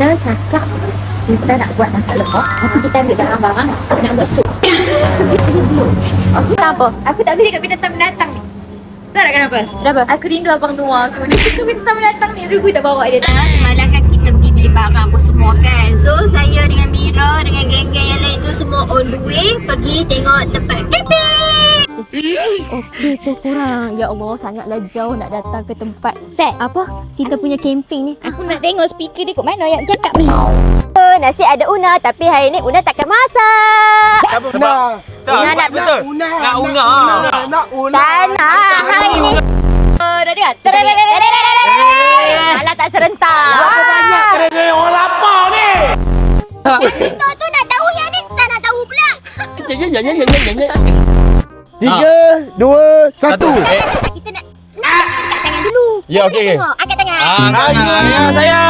kita cakap kita nak buat nasi lemak, nanti kita ambil barang-barang nak buat sup. So kita dulu. Kenapa? Aku tak boleh kat binatang-binatang ni. Tahu tak kenapa? Kenapa? Aku rindu Abang Noah. Aku mana suka binatang-binatang ni. Ribu tak bawa dia. Semalam kan kita pergi beli barang apa semua kan. So saya dengan Mira dengan geng-geng yang lain tu semua on the way pergi tengok tempat camping. Okey, so korang ya Allah sangatlah jauh nak datang ke tempat apa? Kita punya camping ni. Aku nak tengok speaker dia kat mana yang cakap ni. Nasi ada Una tapi hari ni Una takkan masak. Una. Una nak Nak Una. Tak nak hari ni. Dah dengar? Alah tak serentak. Berapa banyak kena orang lapar ni? Kita tu nak tahu yang ni tak nak tahu pula. 3, 2, 1. Kita nak angkat tangan dulu. Ya, okey. Angkat tangan. Angkat tangan ya saya.